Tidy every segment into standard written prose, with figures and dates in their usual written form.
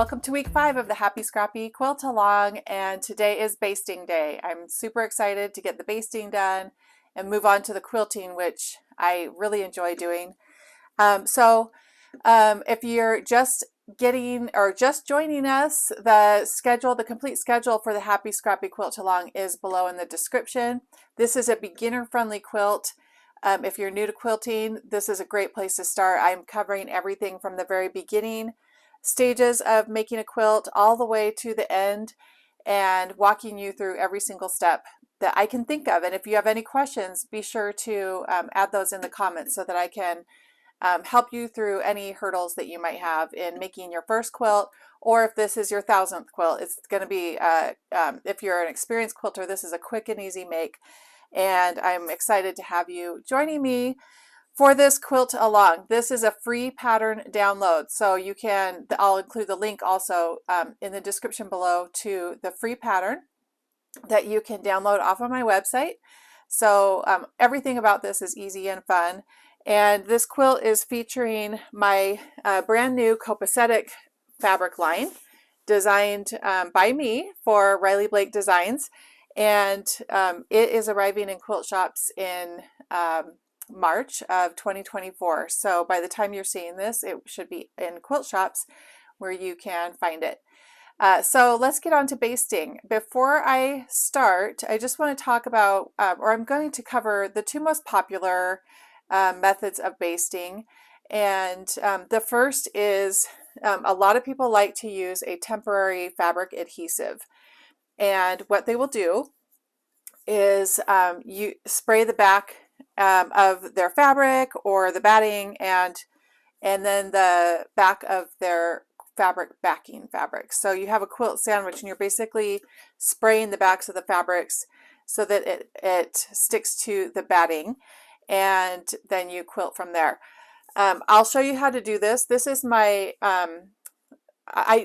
Welcome to week 5 of the Happy Scrappy Quilt Along, and today is basting day. I'm super excited to get the basting done and move on to the quilting, which I really enjoy doing. If you're just joining us, the complete schedule for the Happy Scrappy Quilt Along is below in the description. This is a beginner-friendly quilt. If you're new to quilting, this is a great place to start. I'm covering everything from the very beginning stages of making a quilt all the way to the end and walking you through every single step that I can think of. And if you have any questions, be sure to add those in the comments so that I can help you through any hurdles that you might have in making your first quilt, or if this is your 1000th quilt. It's going to be, if you're an experienced quilter, this is a quick and easy make. And I'm excited to have you joining me for this quilt along. This is a free pattern download, so you can, I'll include the link also in the description below to the free pattern that you can download off of my website. So everything about this is easy and fun. And this quilt is featuring my brand new Copacetic fabric line designed by me for Riley Blake Designs. And it is arriving in quilt shops in March of 2024. So by the time you're seeing this, it should be in quilt shops where you can find it. So let's get on to basting. Before I start, I just want to talk about, or I'm going to cover the two most popular methods of basting. And the first is a lot of people like to use a temporary fabric adhesive. And what they will do is you spray the back of their fabric or the batting and then the back of their backing fabric. So you have a quilt sandwich and you're basically spraying the backs of the fabrics so that it sticks to the batting, and then you quilt from there. I'll show you how to do this. This is my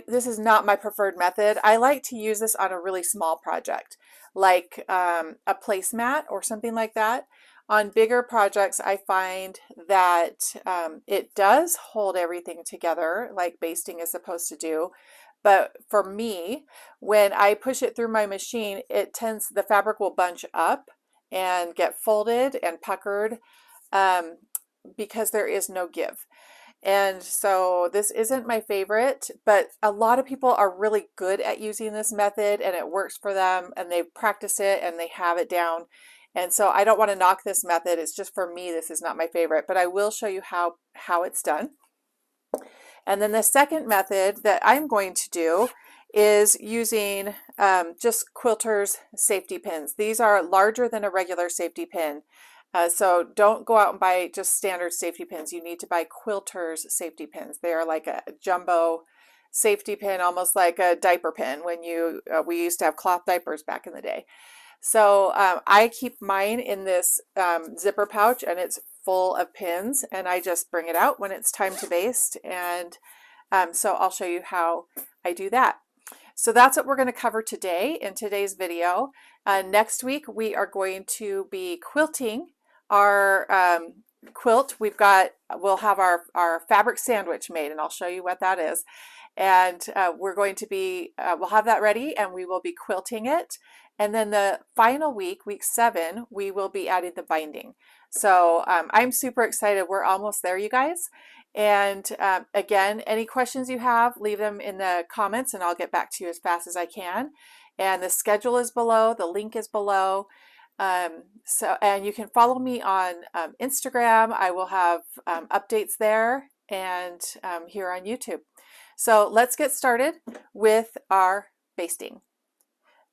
this is not my preferred method. I like to use this on a really small project, like a placemat or something like that. On bigger projects, I find that it does hold everything together like basting is supposed to do. But for me, when I push it through my machine, the fabric will bunch up and get folded and puckered because there is no give. And so this isn't my favorite, but a lot of people are really good at using this method and it works for them and they practice it and they have it down. And so I don't want to knock this method. It's just, for me, this is not my favorite, but I will show you how it's done. And then the second method that I'm going to do is using just quilters safety pins. These are larger than a regular safety pin. So don't go out and buy just standard safety pins. You need to buy quilters safety pins. They are like a jumbo safety pin, almost like a diaper pin when we used to have cloth diapers back in the day. So I keep mine in this zipper pouch, and it's full of pins, and I just bring it out when it's time to baste. And so I'll show you how I do that. So that's what we're going to cover today in today's video. Next week we are going to be quilting our quilt. We'll have our fabric sandwich made, and I'll show you what that is. And we're going to be, we'll have that ready and we will be quilting it. And then the final week, week 7, we will be adding the binding. So I'm super excited. We're almost there, you guys. And again, any questions you have, leave them in the comments and I'll get back to you as fast as I can. And the schedule is below, the link is below. And you can follow me on Instagram. I will have updates there, and here on YouTube. So let's get started with our basting.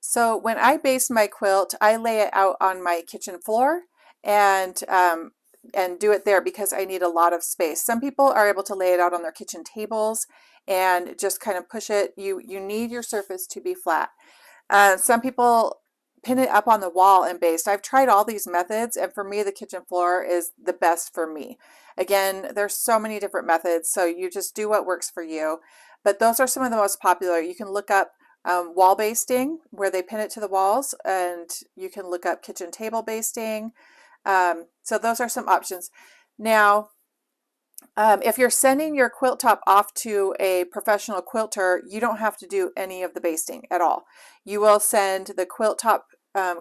So when I baste my quilt, I lay it out on my kitchen floor and do it there because I need a lot of space. Some people are able to lay it out on their kitchen tables and just kind of push it. You need your surface to be flat. Some people pin it up on the wall and baste. I've tried all these methods, and for me, the kitchen floor is the best for me. Again, there's so many different methods, so you just do what works for you. But those are some of the most popular. You can look up wall basting, where they pin it to the walls, and you can look up kitchen table basting. So those are some options. Now, If you're sending your quilt top off to a professional quilter, you don't have to do any of the basting at all. You will send the quilt top,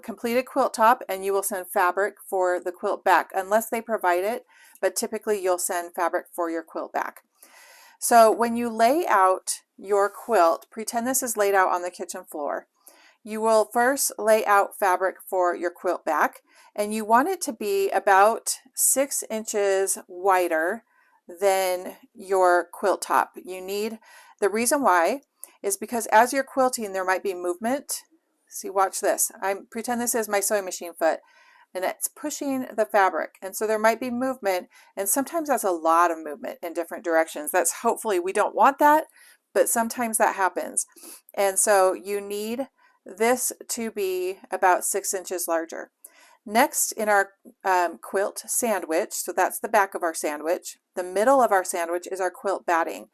completed quilt top, and you will send fabric for the quilt back, unless they provide it, but typically you'll send fabric for your quilt back. So when you lay out your quilt, pretend this is laid out on the kitchen floor. You will first lay out fabric for your quilt back, and you want it to be about 6 inches wider than your quilt top. The reason why is because as you're quilting, there might be movement. See, watch this. Pretend this is my sewing machine foot, and it's pushing the fabric. And so there might be movement, and sometimes that's a lot of movement in different directions. Hopefully we don't want that, but sometimes that happens. And so you need this to be about 6 inches larger. Next, in our quilt sandwich, so that's the back of our sandwich, the middle of our sandwich is our quilt batting.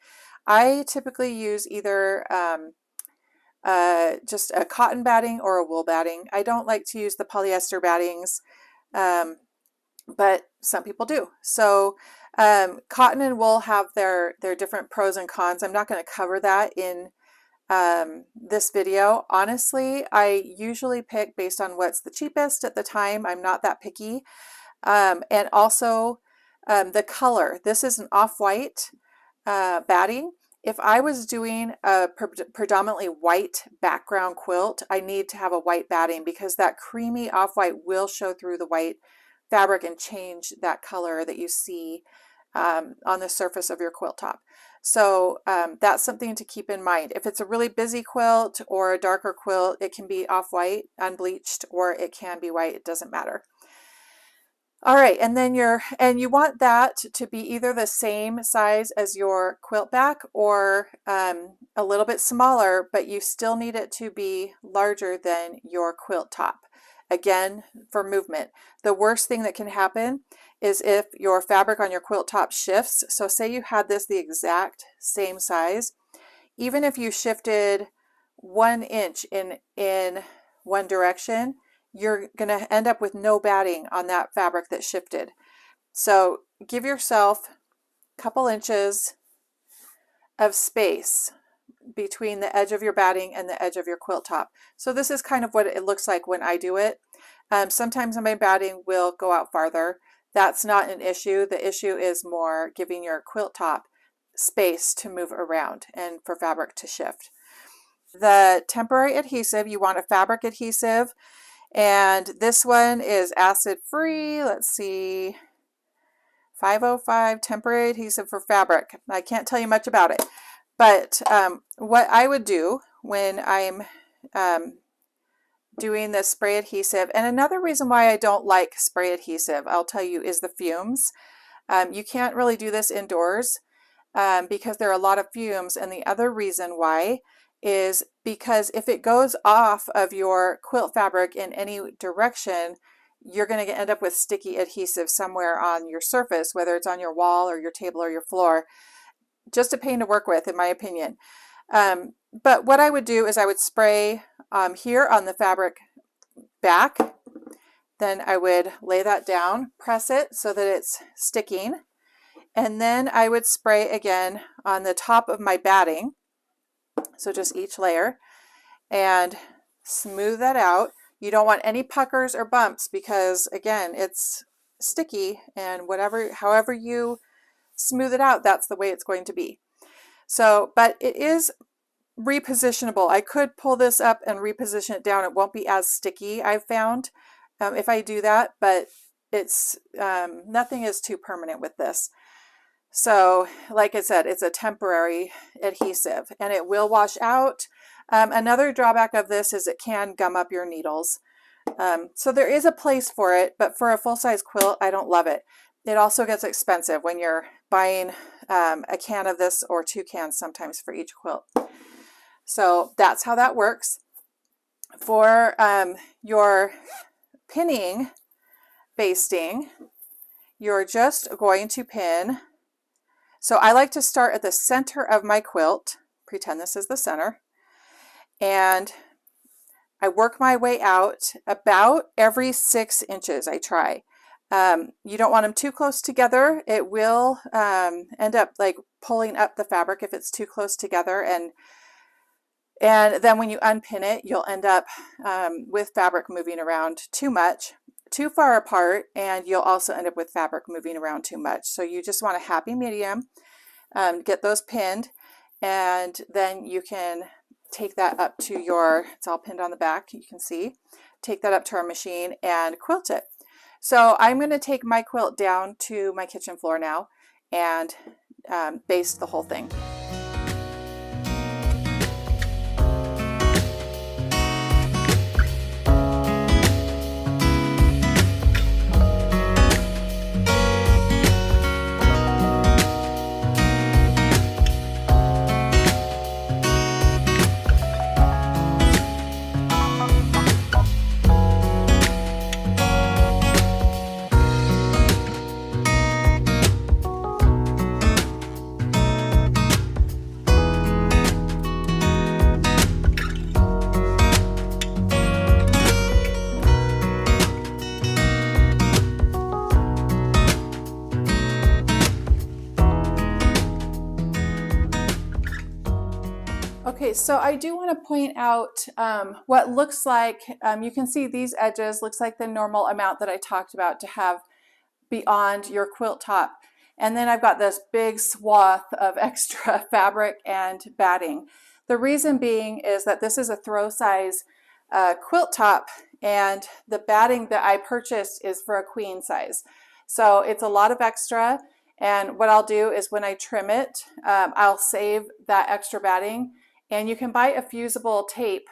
I typically use either just a cotton batting or a wool batting. I don't like to use the polyester battings, but some people do. So cotton and wool have their different pros and cons. I'm not going to cover that in this video. Honestly, I usually pick based on what's the cheapest at the time. I'm not that picky. And also the color. This is an off-white batting. If I was doing a predominantly white background quilt, I need to have a white batting because that creamy off-white will show through the white fabric and change that color that you see on the surface of your quilt top. So that's something to keep in mind. If it's a really busy quilt or a darker quilt, it can be off-white, unbleached, or it can be white. It doesn't matter. All right, and then you want that to be either the same size as your quilt back or a little bit smaller, but you still need it to be larger than your quilt top. Again, for movement. The worst thing that can happen is if your fabric on your quilt top shifts. So say you had this the exact same size, even if you shifted 1 inch in one direction, you're going to end up with no batting on that fabric that shifted. So give yourself a couple inches of space between the edge of your batting and the edge of your quilt top. So this is kind of what it looks like when I do it. Sometimes my batting will go out farther. That's not an issue. The issue is more giving your quilt top space to move around and for fabric to shift. The temporary adhesive, you want a fabric adhesive, and this one is acid free. Let's see, 505 temporary adhesive for fabric. I can't tell you much about it, but what I would do when I'm doing the spray adhesive, and another reason why I don't like spray adhesive, I'll tell you, is the fumes. You can't really do this indoors because there are a lot of fumes, and the other reason why is because if it goes off of your quilt fabric in any direction, you're going to end up with sticky adhesive somewhere on your surface, whether it's on your wall or your table or your floor. Just a pain to work with, in my opinion. But what I would do is I would spray here on the fabric back, then I would lay that down, press it so that it's sticking, and then I would spray again on the top of my batting, so just each layer, and smooth that out. You don't want any puckers or bumps because, again, it's sticky, and however you smooth it out, that's the way it's going to be. So, but it is repositionable. I could pull this up and reposition it down. It won't be as sticky, I've found, if I do that, but it's nothing is too permanent with this. So like I said, it's a temporary adhesive and it will wash out. Another drawback of this is it can gum up your needles. So there is a place for it, but for a full-size quilt, I don't love it. It also gets expensive when you're buying a can of this, or 2 cans sometimes for each quilt. So that's how that works. For your pinning basting, you're just going to pin. So I like to start at the center of my quilt, pretend this is the center, and I work my way out about every 6 inches. I try. You don't want them too close together. It will end up like pulling up the fabric if it's too close together, and then when you unpin it, you'll end up with fabric moving around too much, too far apart, and you'll also end up with fabric moving around too much. So you just want a happy medium. Get those pinned, and then you can take that up to it's all pinned on the back, you can see, take that up to our machine and quilt it. So I'm going to take my quilt down to my kitchen floor now and baste the whole thing. Okay, so I do want to point out what looks like, you can see these edges, looks like the normal amount that I talked about to have beyond your quilt top. And then I've got this big swath of extra fabric and batting. The reason being is that this is a throw size quilt top, and the batting that I purchased is for a queen size. So it's a lot of extra, and what I'll do is when I trim it, I'll save that extra batting. And you can buy a fusible tape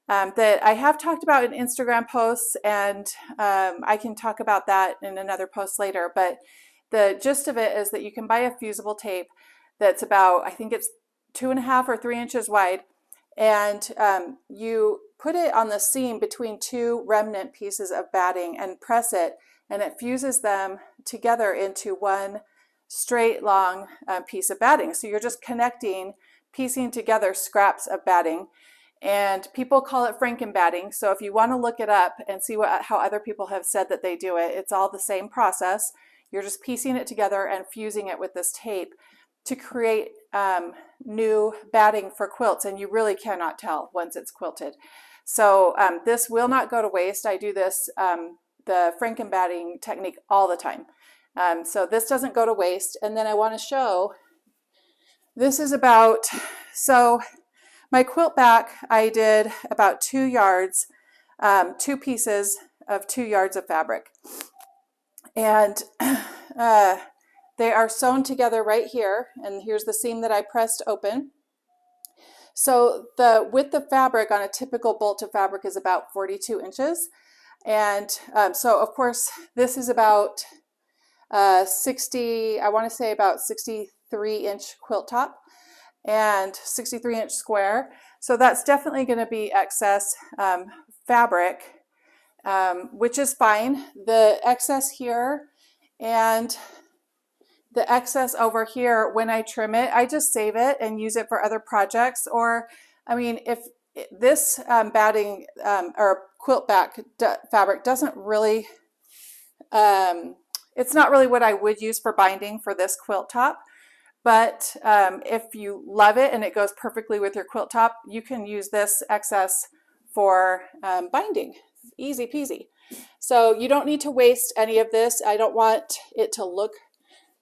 that I have talked about in Instagram posts, and I can talk about that in another post later. But the gist of it is that you can buy a fusible tape that's about, I think it's 2.5 or 3 inches wide, and you put it on the seam between two remnant pieces of batting and press it, and it fuses them together into one straight long piece of batting. So you're just piecing together scraps of batting, and people call it Franken batting. So if you want to look it up and see how other people have said that they do it, it's all the same process. You're just piecing it together and fusing it with this tape to create new batting for quilts, and you really cannot tell once it's quilted. So this will not go to waste. I do this, the Franken batting technique, all the time. So this doesn't go to waste. And then I want to show, this is about, so my quilt back, I did about 2 yards, 2 pieces of 2 yards of fabric. And they are sewn together right here. And here's the seam that I pressed open. So the width of fabric on a typical bolt of fabric is about 42 inches. And so of course, this is about 60, I want to say about 63-inch quilt top and 63-inch square. So that's definitely going to be excess fabric, which is fine. The excess here and the excess over here, when I trim it, I just save it and use it for other projects. Or, I mean, if this batting or quilt back fabric doesn't really, it's not really what I would use for binding for this quilt top. But if you love it and it goes perfectly with your quilt top, you can use this excess for binding. Easy peasy. So you don't need to waste any of this. I don't want it to look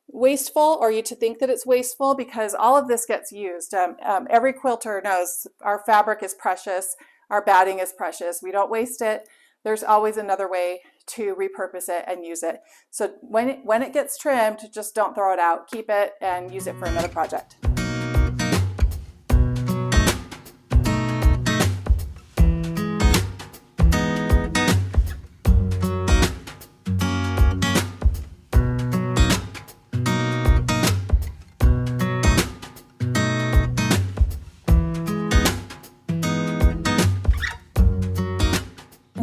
wasteful or you to think that it's wasteful, because all of this gets used. Every quilter knows our fabric is precious, our batting is precious. We don't waste it. There's always another way to repurpose it and use it. So when it gets trimmed, just don't throw it out. Keep it and use it for another project.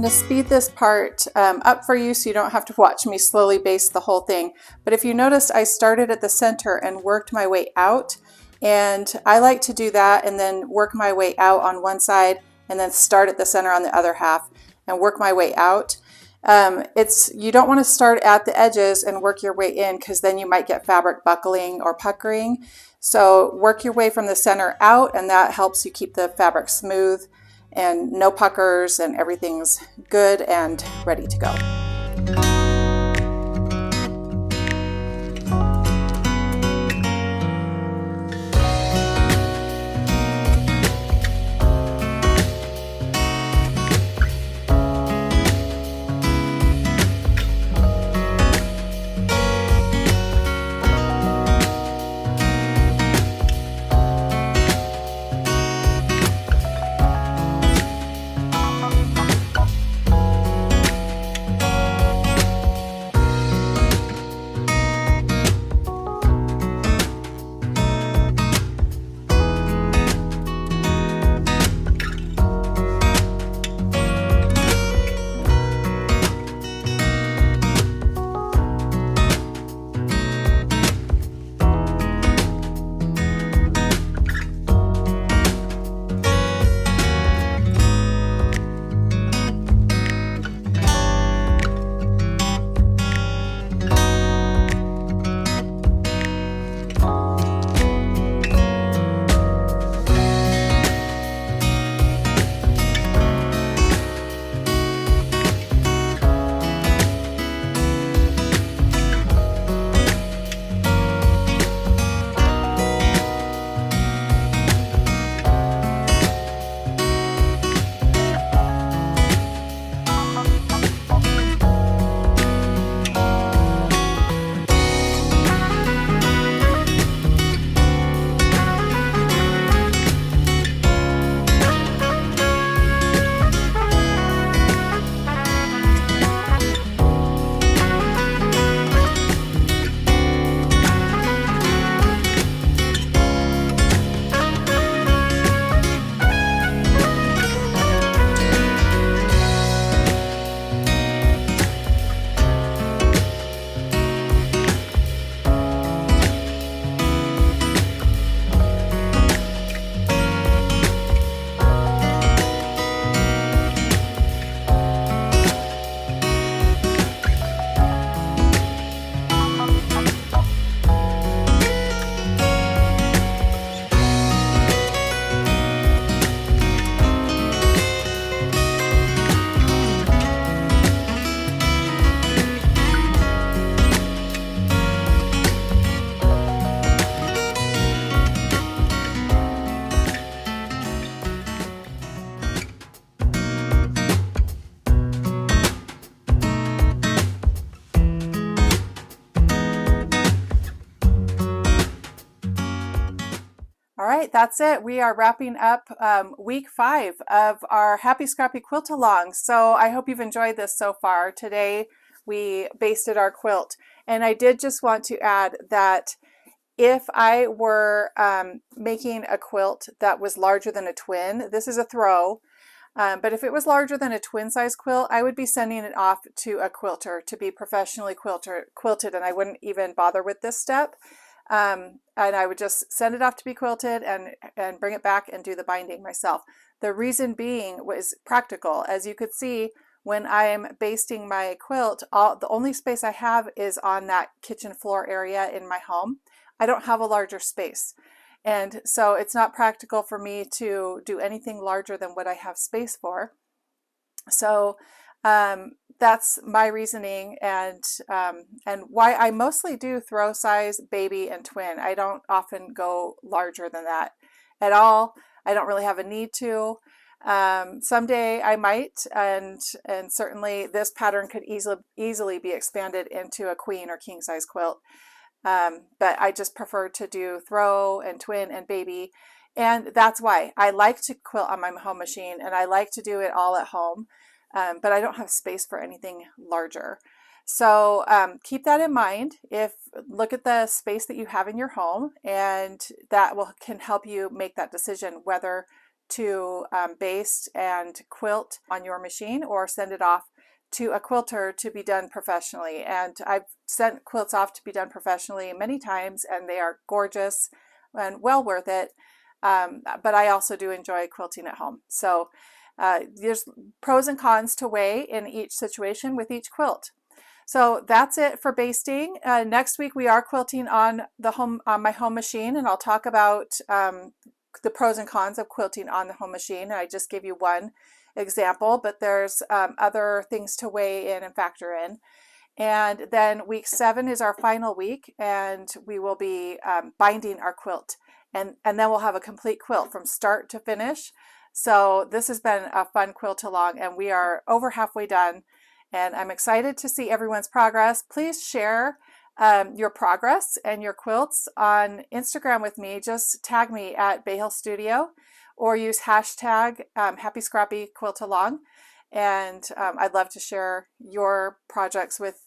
To speed this part up for you so you don't have to watch me slowly baste the whole thing. But if you noticed, I started at the center and worked my way out, and I like to do that and then work my way out on one side and then start at the center on the other half and work my way out. You don't want to start at the edges and work your way in, because then you might get fabric buckling or puckering. So work your way from the center out, and that helps you keep the fabric smooth and no puckers, and everything's good and ready to go. All right, that's it. We are wrapping up week 5 of our Happy Scrappy Quilt Along. So I hope you've enjoyed this so far. Today we basted our quilt. And I did just want to add that if I were making a quilt that was larger than a twin, this is a throw, but if it was larger than a twin size quilt, I would be sending it off to a quilter to be professionally quilted, and I wouldn't even bother with this step. And I would just send it off to be quilted and bring it back and do the binding myself. The reason being was practical. As you could see, when I'm basting my quilt, the only space I have is on that kitchen floor area in my home. I don't have a larger space. And so it's not practical for me to do anything larger than what I have space for. So that's my reasoning, and why I mostly do throw size, baby, and twin. I don't often go larger than that at all. I don't really have a need to. Someday I might, and certainly this pattern could easily be expanded into a queen or king size quilt. But I just prefer to do throw and twin and baby. And that's why I like to quilt on my home machine, and I like to do it all at home. But I don't have space for anything larger. So keep that in mind. Look at the space that you have in your home, and that can help you make that decision whether to baste and quilt on your machine or send it off to a quilter to be done professionally. And I've sent quilts off to be done professionally many times, and they are gorgeous and well worth it. But I also do enjoy quilting at home. So There's pros and cons to weigh in each situation with each quilt. So that's it for basting. Next week we are quilting on my home machine, and I'll talk about the pros and cons of quilting on the home machine. I just gave you one example, but there's other things to weigh in and factor in. And then week 7 is our final week, and we will be binding our quilt, and then we'll have a complete quilt from start to finish. So this has been a fun quilt along, and we are over halfway done, and I'm excited to see everyone's progress. Please share your progress and your quilts on Instagram with me. Just tag me at Bayhill Studio, or use hashtag Happy Scrappy Quilt Along. And I'd love to share your projects with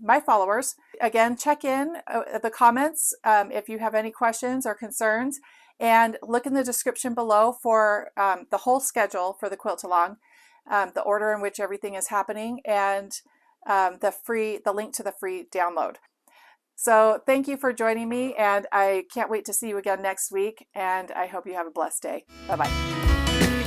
my followers. Again, check in the comments if you have any questions or concerns, and look in the description below for the whole schedule for the Quilt Along, the order in which everything is happening, and the link to the free download. So thank you for joining me, and I can't wait to see you again next week, and I hope you have a blessed day. Bye-bye.